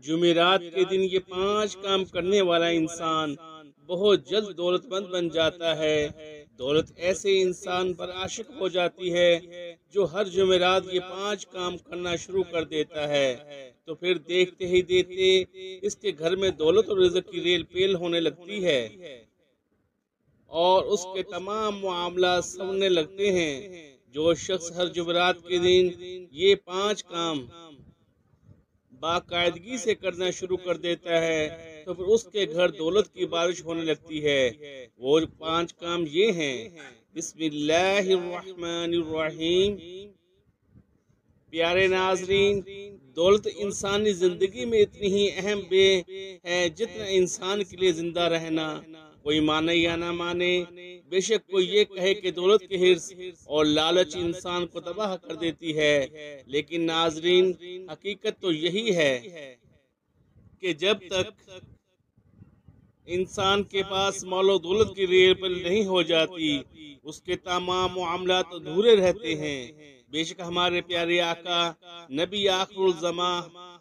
जुमेरात के दिन ये 5 काम करने वाला इंसान बहुत जल्द दौलतमंद बन जाता है। दौलत ऐसे इंसान पर आशिक हो जाती है जो हर जुमेरात ये 5 काम करना शुरू कर देता है। तो फिर देखते ही देखते इसके घर में दौलत और रिज़्क की रेल पेल होने लगती है और उसके तमाम मामला संवरने लगते हैं। जो शख्स हर जुमेरात के दिन ये 5 काम बाकायदगी से करना शुरू कर देता है तो फिर उसके घर दौलत की बारिश होने लगती है। वो 5 काम ये हैं। बिस्मिल्लाहिर्रहमानिर्रहीम। प्यारे नाजरीन, दौलत इंसानी जिंदगी में इतनी ही अहम बे है जितना इंसान के लिए जिंदा रहना। कोई माने या ना माने, बेशक कोई ये कहे कि दौलत के हिर्स और लालच इंसान को तबाह कर देती है, लेकिन नाजरीन हकीकत तो यही है कि जब तक इंसान के पास मालो दौलत की रेल पर नहीं हो जाती उसके तमाम मामलात अधूरे रहते हैं। बेशक हमारे प्यारे आका नबी आखिरुल ज़मा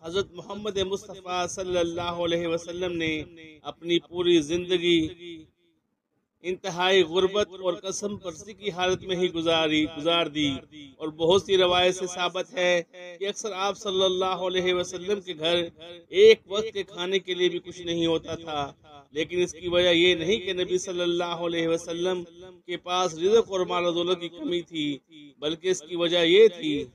हजरत मोहम्मद मुस्तफ़ा सल्लल्लाहु अलैहि वसल्लम ने अपनी पूरी जिंदगी इंतहाई गुर्बत और कसम परसी की हालत में ही गुजार दी। और बहुत सी रवायत से साबित है कि अक्सर आप सल्लल्लाहु अलैहि वसल्लम के घर एक वक्त के खाने के लिए भी कुछ नहीं होता था, लेकिन इसकी वजह ये नहीं कि नबी सल्लल्लाहु अलैहि वसल्लम के पास रिज़्क और माल दौलत की कमी थी, बल्कि इसकी वजह ये थी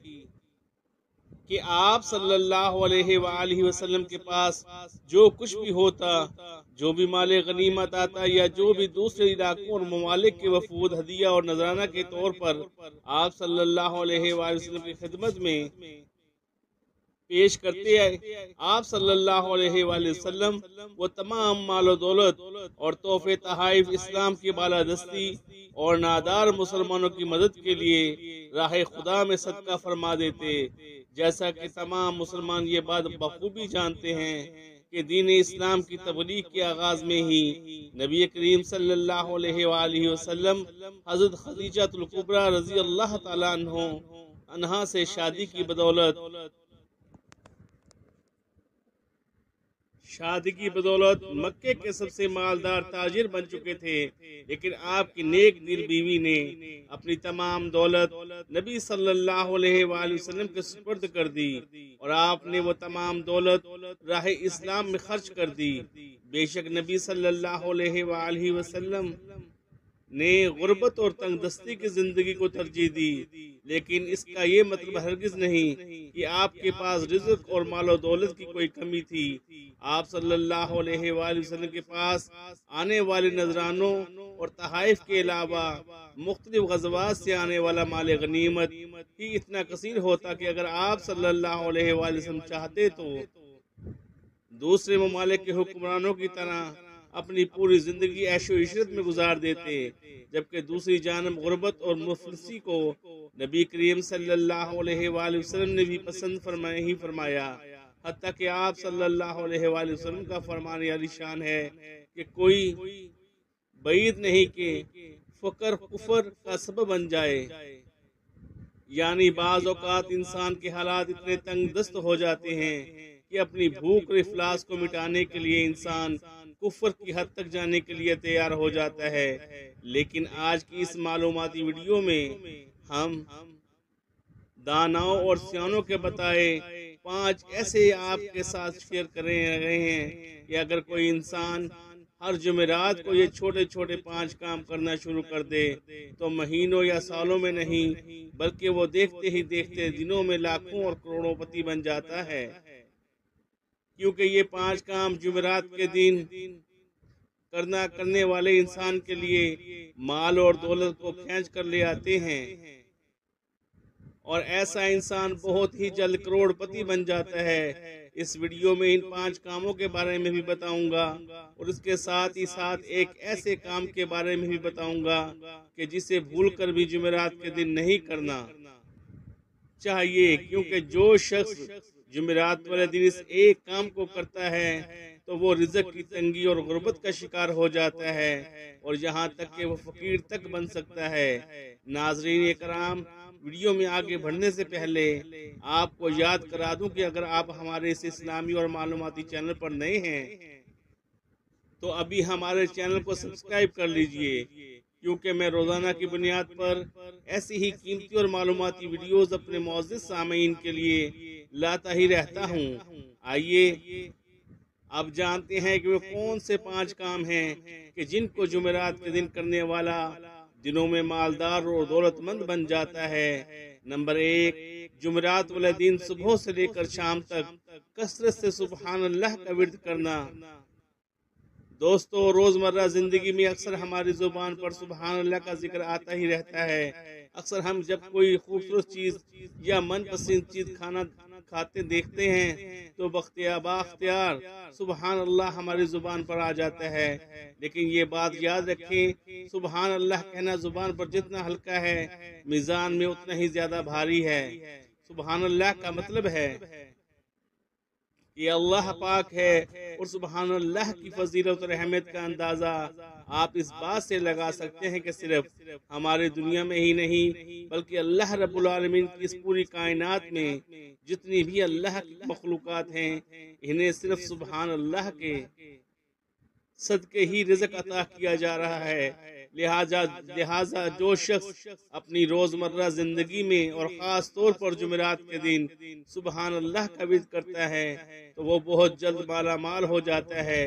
कि आप सल्लल्लाहु अलैहि वसल्लम के पास जो कुछ भी होता, जो भी माले गनीमत आता या जो भी दूसरे इलाकों और ममालिक के वफूद हदिया और नजराना के तौर पर आप सल्लल्लाहु अलैहि वसल्लम की खिदमत में पेश करते हैं, आप सल्लल्लाहु अलैहि वसल्लम वो तमाम मालो दौलत और तोहफे तहाइफ इस्लाम की बालादस्ती और नादार मुसलमानों की मदद के लिए राह खुदा में सदका फरमा देते। जैसा कि तमाम मुसलमान ये बात बखूबी जानते हैं कि दीन इस्लाम की तबलीग के आगाज में ही नबी करीम सल्लल्लाहु अलैहि वसल्लम हजरत खदीजातुल कुबरा रजी अल्लाह तआला अन्हा से शादी की बदौलत मक्के के सबसे मालदार ताजिर बन चुके थे, लेकिन आपकी नेक दिल बीवी ने अपनी तमाम दौलत नबी सल्लल्लाहु अलैहि वसल्लम के सुपुर्द कर दी और आपने वो तमाम दौलत राह इस्लाम में खर्च कर दी। बेशक नबी सल्लल्लाहु अलैहि वसल्लम ने गुर्बत और तंगदस्ती की जिंदगी को तरजीह दी, लेकिन इसका ये मतलब हरगिज नहीं कि आपके पास रिज़्क और मालो दौलत की कोई कमी थी। आप सल्लल्लाहु अलैहि वसल्लम के पास आने वाले नजरानों और तहाइफ के अलावा मुख्तलिफ गज़वात से आने वाला माल गनीमत ही इतना कसीर होता कि अगर आप सल्लल्लाहु अलैहि वसल्लम चाहते तो दूसरे ममालिक के हुक्मरानों की तरह अपनी पूरी जिंदगी ऐशो इशरत में गुजार देते, जबकि दूसरी जानब गुर्बत और मुफलिसी को नबी करीम सल्लल्लाहु अलैहि वसल्लम ने भी पसंद फरमाया। हत्ता कि आप सल्लल्लाहु अलैहि वसल्लम का फरमान आलिशान है कि कोई बईद नहीं कि फकर कुफर का सबब बन जाए, यानी बाज़ औक़ात इंसान के हालात इतने तंग दस्त हो जाते हैं कि अपनी भूख और इफलास को मिटाने के लिए इंसान कुफर की हद तक जाने के लिए तैयार हो जाता है। लेकिन आज की इस मालूमाती वीडियो में हम दानाओं और सियानों के बताए 5 ऐसे आपके साथ शेयर कर रहे हैं कि अगर कोई इंसान हर जुमेरात को ये छोटे छोटे 5 काम करना शुरू कर दे तो महीनों या सालों में नहीं, बल्कि वो देखते ही देखते दिनों में लाखों और करोड़ोंपति बन जाता है, क्योंकि ये 5 काम जुमेरात के दिन करने वाले इंसान के लिए माल और दौलत को खींच कर ले आते हैं और ऐसा इंसान बहुत ही जल्द करोड़पति बन जाता है। इस वीडियो में इन 5 कामों के बारे में भी बताऊंगा और इसके साथ ही साथ एक ऐसे काम के बारे में भी बताऊंगा कि जिसे भूलकर भी जुमेरात के दिन नहीं करना चाहिए, क्योंकि जो शख्स जुमेरात वाले दिन इस एक काम को करता है तो वो रिज़्क की तंगी और गुर्बत का शिकार हो जाता है और यहाँ तक कि वो फकीर तक बन सकता है। नाजरीन इकराम, वीडियो में आगे बढ़ने से पहले आपको याद करा दूं कि अगर आप हमारे इस इस्लामी और मालूमाती चैनल पर नए हैं तो अभी हमारे चैनल को सब्सक्राइब कर लीजिए, क्योंकि मैं रोजाना की बुनियाद पर ऐसी ही कीमती और मालूमाती वीडियोस अपने मौजूद सामीन के लिए लाता ही रहता हूं। आइए अब जानते हैं कि वो कौन से 5 काम हैं कि जिनको जुमेरात के दिन करने वाला दिनों में मालदार और दौलतमंद बन जाता है। नंबर 1, जुमेरात वाले दिन सुबह से लेकर शाम तक कसरत से सुबहान अल्लाह का विर्द करना। दोस्तों, रोजमर्रा जिंदगी में अक्सर हमारी जुबान पर सुबहान अल्लाह का जिक्र आता ही रहता है। अक्सर हम जब कोई खूबसूरत चीज या मनपसंद चीज खाना खाते देखते हैं तो बाख्तियार सुबहान अल्लाह हमारी जुबान पर आ जाता है। लेकिन ये बात याद रखें, सुबहान अल्लाह कहना जुबान पर जितना हल्का है मीज़ान में उतना ही ज्यादा भारी है। सुबहान अल्लाह का मतलब है कि अल्लाह पाक है, और सुबहान अल्लाह की फजीलत और अहमियत का अंदाजा आप इस बात से लगा सकते हैं कि सिर्फ हमारे दुनिया में ही नहीं बल्कि अल्लाह रब्बुल आलमीन की इस पूरी कायनात में जितनी भी अल्लाह की मखलूकात हैं, इन्हें सिर्फ सुबहान अल्लाह के सदके ही रिज़्क अता किया जा रहा है। लिहाजा जो शख्स अपनी रोजमर्रा जिंदगी में और खास तौर पर जुमेरात के दिन सुबहान अल्लाह का विर्द करता है तो वो बहुत जल्द माला माल हो जाता है।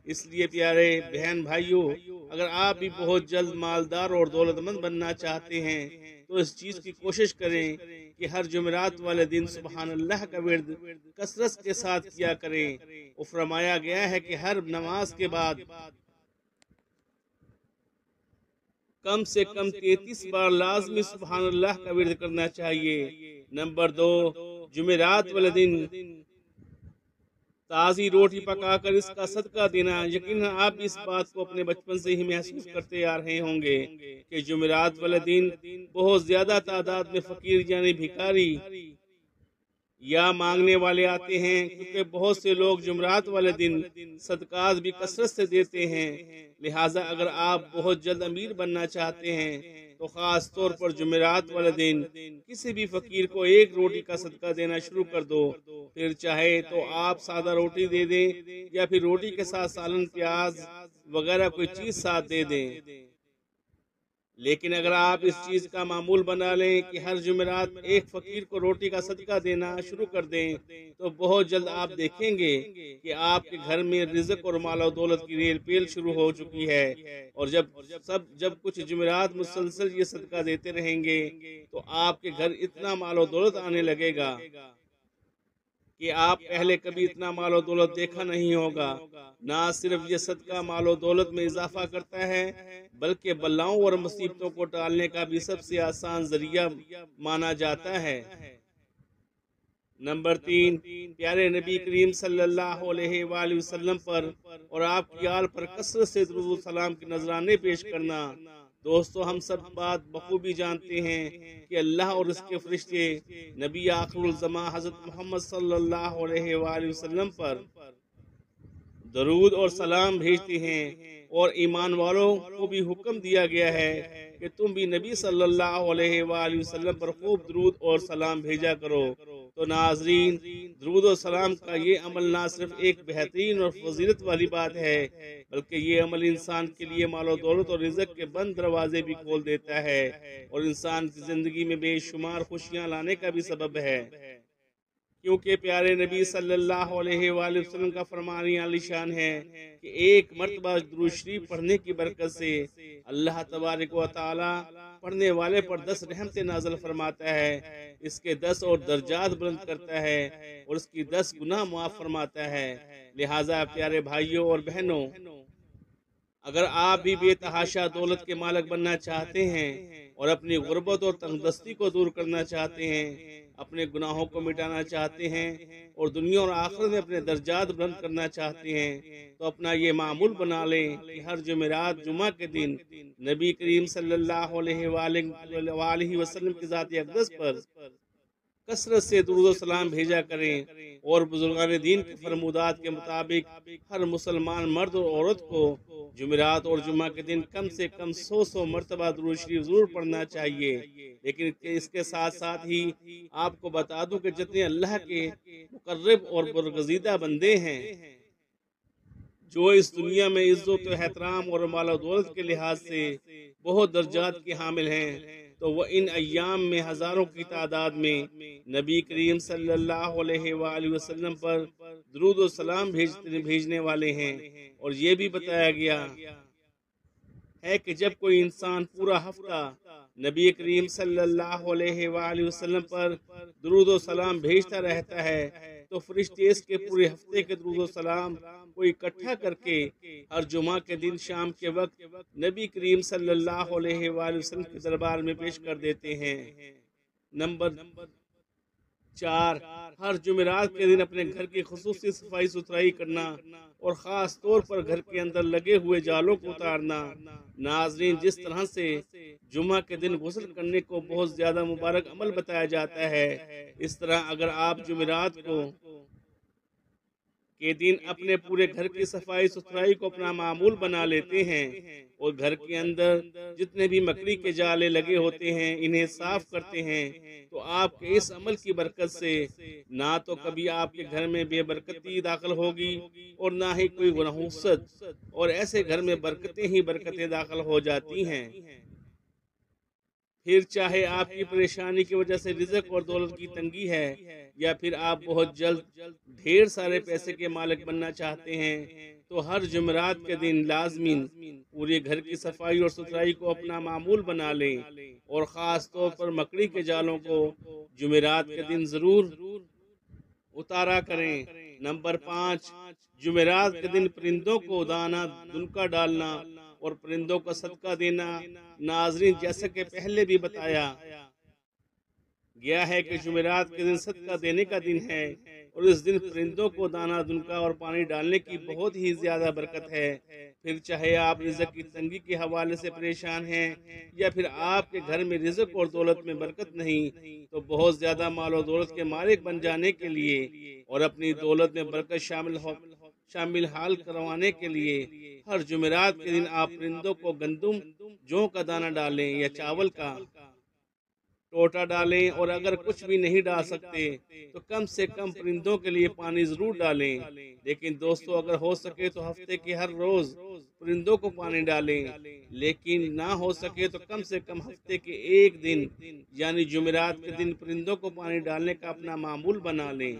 इसलिए प्यारे बहन भाइयों, अगर आप भी बहुत जल्द मालदार और दौलतमंद बनना चाहते हैं तो इस चीज की कोशिश करें कि हर जुमेरात वाले दिन सुबहान अल्लाह का विर्द कसरत के साथ किया करें। और फरमाया गया है कि हर नमाज के बाद कम से कम 33 बार लाजमी सुबहान अल्लाह का विर्द करना चाहिए। नंबर 2, जुमेरात वाले दिन ताज़ी रोटी पकाकर इसका सदका देना। यकीनन आप इस बात को अपने बचपन से ही महसूस करते आ रहे होंगे कि जुमेरात वाले दिन बहुत ज्यादा तादाद में फकीर यानी भिखारी या मांगने वाले आते हैं, क्योंकि बहुत से लोग जुमेरात वाले दिन सदकात भी कसरत से देते हैं। लिहाजा अगर आप बहुत जल्द अमीर बनना चाहते हैं तो खास तौर पर जुमेरात वाले दिन किसी भी फकीर को 1 रोटी का सदका देना शुरू कर दो। फिर चाहे तो आप सादा रोटी दे दें या फिर रोटी के साथ सालन, प्याज वगैरह कोई चीज साथ दे दें। लेकिन अगर आप इस चीज का मामूल बना लें कि हर जुमेरात एक फकीर को रोटी का सदका देना शुरू कर दें तो बहुत जल्द आप देखेंगे कि आपके घर में रिज़्क और माल और दौलत की रेल पेल शुरू हो चुकी है। और जब कुछ जुमेरात मुसलसल ये सदका देते रहेंगे तो आपके घर इतना माल और दौलत आने लगेगा कि आप पहले कभी इतना माल और दौलत देखा नहीं होगा। ना सिर्फ ये सदका माल और दौलत में इजाफा करता है बल्कि बलाओं और मुसीबतों को टालने का भी सबसे आसान जरिया माना जाता है। नंबर 3, प्यारे नबी करीम सल्लल्लाहु अलैहि वसल्लम पर और आपकी आल पर कसरत से दुरूद सलाम के नजराने पेश करना। दोस्तों, हम सब बात बखूबी जानते हैं कि अल्लाह और उसके फरिश्ते नबी आखिरुल ज़मा हज़रत मोहम्मद सल्लल्लाहु अलैहि वसल्लम पर दरूद और सलाम भेजते हैं, और ईमान वालों को भी हुक्म दिया गया है कि तुम भी नबी सल्लल्लाहु अलैहि वसल्लम पर खूब दरूद और सलाम भेजा करो। तो नाजरीन, दरूद और सलाम का ये अमल ना सिर्फ एक बेहतरीन और फजीलत वाली बात है बल्कि ये अमल इंसान के लिए मालो दौलत और रिज़्क के बंद दरवाजे भी खोल देता है और इंसान की जिंदगी में बेशुमार खुशियां लाने का भी सबब है। क्योंकि प्यारे नबी सल्लल्लाहु अलैहि वसल्लम का फरमान आलीशान है कि एक मर्तबा दुरूद शरीफ पढ़ने की बरकत से अल्लाह तबारक व तआला पढ़ने वाले पर 10 रहमतें नाज़िल फरमाता है, इसके 10 और दर्जात बुलंद करता है और उसकी 10 गुनाह माफ फरमाता है। लिहाजा प्यारे भाइयों और बहनों, अगर आप भी बेतहाशा दौलत के मालिक बनना चाहते हैं और अपनी गुर्बत और तंगदस्ती को दूर करना चाहते हैं, अपने गुनाहों को मिटाना चाहते हैं और दुनिया और आखिरत में अपने दर्जात बुलंद करना चाहते हैं, तो अपना ये मामूल बना लें कि हर जुमेरात जुमा के दिन नबी करीम सल्लल्लाहु अलैहि वसल्लम की ज़ात अक़दस पर कसरत से दुरूद सलाम भेजा करें और बुजुर्गान दीन के फरमुदात के मुताबिक हर मुसलमान मर्द और औरत को जुमेरात और जुम्मा के दिन कम से कम 100 मरतबा दुरूद शरीफ जरूर पढ़ना चाहिए। लेकिन इसके साथ साथ ही आपको बता दूं कि जितने अल्लाह के मुकर्रब और बरगजीदा बंदे हैं जो इस दुनिया में इज्जत एहतराम और माल दौलत के लिहाज से बहुत दर्जात के हामिल हैं, तो वह इन अय्याम में हजारों की तादाद में नबी करीम सल्लल्लाहु अलैहि वसल्लम पर दुरूद और सलाम भेजने वाले हैं। और ये भी बताया गया है कि जब कोई इंसान पूरा हफ्ता नबी करीम सल्लल्लाहु अलैहि वसल्लम पर दुरूद और सलाम भेजता रहता है तो फरिश्ते इसके पूरे हफ्ते के दुरूद और सलाम को इकट्ठा करके हर जुमा के दिन शाम के वक्त नबी करीम सल्लल्लाहु अलैहि वसल्लम के दरबार में पेश कर देते हैं। नंबर 4, हर जुमेरात के दिन अपने घर की खुसूसी सफाई सुथराई करना और ख़ास तौर पर घर के अंदर लगे हुए जालों को उतारना। नाज़रीन, जिस तरह से जुमा के दिन गुस्ल करने को बहुत ज्यादा मुबारक अमल बताया जाता है, इस तरह अगर आप जुमेरात के दिन अपने पूरे घर की सफाई सुथराई को अपना मामूल बना लेते हैं और घर के अंदर जितने भी मकड़ी के जाले लगे होते हैं इन्हें साफ करते हैं, तो आपके इस अमल की बरकत से ना तो कभी आपके घर में बेबरकती दाखिल होगी और ना ही कोई गुनाहुसत, और ऐसे घर में बरकतें ही बरकतें दाखिल हो जाती हैं। फिर चाहे आपकी परेशानी की वजह से रिज़्क और दौलत की तंगी है या फिर आप बहुत जल्द ढेर सारे पैसे के मालिक बनना चाहते हैं, तो हर जुमेरात के दिन लाजमीन पूरे घर की सफाई और सुथराई को अपना मामूल बना लें और ख़ास तौर पर मकड़ी के जालों को जुमेरात के दिन ज़रूर उतारा करें। नंबर 5, जुमेरात के दिन परिंदों को दाना दुनका डालना और परिंदों का सदका देना। नाजरीन, जैसा कि पहले भी बताया गया है कि जुमेरात के दिन सदका देने का दिन है और इस दिन परिंदों को दाना दुनका और पानी डालने की बहुत ही ज्यादा बरकत है। फिर चाहे आप रिज़्क की तंगी के हवाले से परेशान हैं या फिर आपके घर में रिज़्क और दौलत में बरकत नहीं, तो बहुत ज्यादा माल और दौलत के मालिक बन जाने के लिए और अपनी दौलत में बरकत शामिल हाल करवाने के लिए हर जुमेरात के दिन आप परिंदों को गंदुम जौ का दाना डालें या चावल का टोटा डालें, और अगर कुछ भी नहीं डाल सकते तो कम से कम परिंदों के लिए पानी जरूर डालें। लेकिन दोस्तों, अगर हो सके तो हफ्ते के हर रोज परिंदों को पानी डालें, लेकिन ना हो सके तो कम से कम हफ्ते के एक दिन यानी जुमेरात के दिन परिंदों को पानी डालने का अपना मामूल बना लें।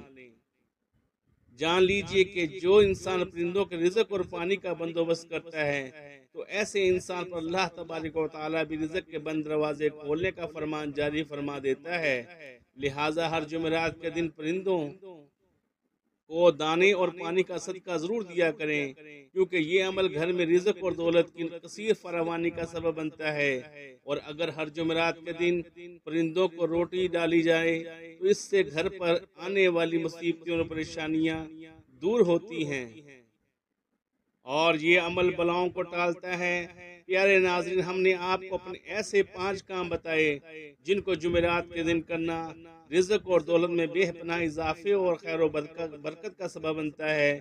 जान लीजिए कि जो इंसान परिंदों के रिज़्क और पानी का बंदोबस्त करता है, तो ऐसे इंसान पर अल्लाह तबारक व तआला भी रिज़्क के बंद दरवाजे खोलने का फरमान जारी फरमा देता है। लिहाजा हर जुमेरात के दिन परिंदों को दाने और पानी का सदका जरूर दिया करें, क्योंकि ये अमल घर में रिज़्क और दौलत की कसीर फरावानी का सबब बनता है। और अगर हर जुमेरात के दिन परिंदों को रोटी डाली जाए तो इससे घर पर आने वाली मुसीबतें और परेशानियां दूर होती हैं और ये अमल बलाओं को टालता है। प्यारे नाज़रीन, हमने आपको अपने ऐसे 5 काम बताए जिनको जुमेरात के दिन करना रिज़्क और दौलत में बेपनाह इजाफे और खैर बरकत का सबब बनता है।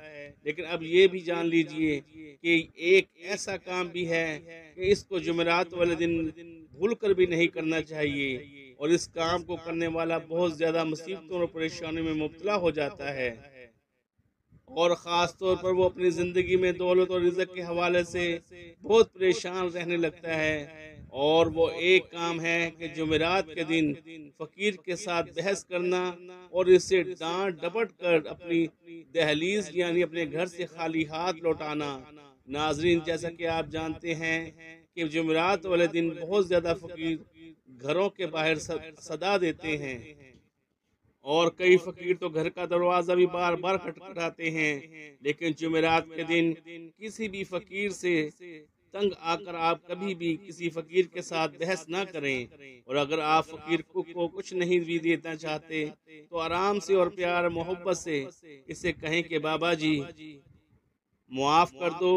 लेकिन अब ये भी जान लीजिए कि एक ऐसा काम भी है कि इसको जुमेरात वाले दिन भूल कर भी नहीं करना चाहिए और इस काम को करने वाला बहुत ज्यादा मुसीबतों और परेशानियों में मुब्तला हो जाता है और ख़ास तौर पर वो अपनी ज़िंदगी में दौलत और रिज़्क के हवाले से बहुत परेशान रहने लगता है। और वो एक काम है कि जुमेरात के दिन फ़कीर के साथ बहस करना और इसे डांट डपट कर अपनी दहलीज यानी अपने घर से खाली हाथ लौटाना। नाजरीन, जैसा कि आप जानते हैं कि जुमेरात वाले दिन बहुत ज़्यादा फ़कीर घरों के बाहर सदा देते हैं और कई फकीर तो घर का दरवाजा भी बार बार खटखटाते हैं। लेकिन जुमेरात के दिन किसी भी फकीर से तंग आकर आप कभी भी किसी फकीर के साथ बहस ना करें और अगर आप फकीर को कुछ नहीं भी देना चाहते तो आराम से और प्यार मोहब्बत से इसे कहें कि बाबा जी मुआफ कर दो,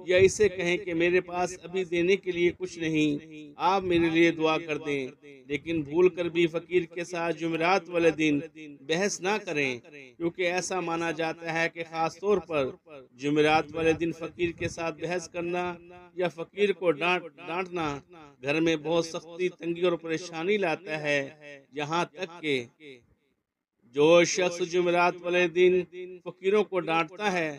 या इसे कहें कि मेरे पास अभी देने के लिए कुछ नहीं, आप मेरे लिए दुआ कर दें। लेकिन भूल कर भी फकीर के साथ जुमेरात वाले दिन बहस ना करें, क्योंकि ऐसा माना जाता है कि खास तौर पर जुमेरात वाले दिन फकीर के साथ बहस करना या फकीर को डांटना घर में बहुत सख्ती, तंगी और परेशानी लाता है। यहाँ तक कि जो शख्स जुमेरात वाले दिन फकीरों को डांटता है,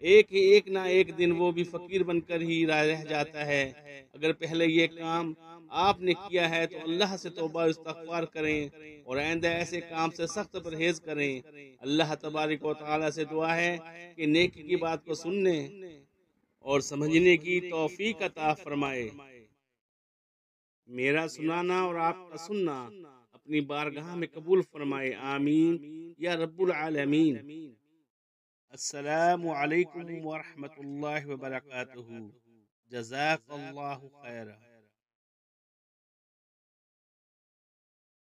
एक ना एक दिन वो भी फकीर बनकर ही रह जाता है। अगर पहले ये काम आपने किया है तो अल्लाह से तौबा इस्तगफार करें और आइंदा ऐसे काम से सख्त परहेज करें। अल्लाह तबारक व तआला से दुआ है कि नेकी की बात को सुनने और समझने की तौफीक अता फरमाए। मेरा सुनाना और आपका सुनना अपनी बारगाह में कबूल फरमाए, आमीन या रब्बुल आलमीन। अस्सलामु अलैकुम व रहमतुल्लाहि व बरकातुहू। जज़ाकल्लाहु खैरा।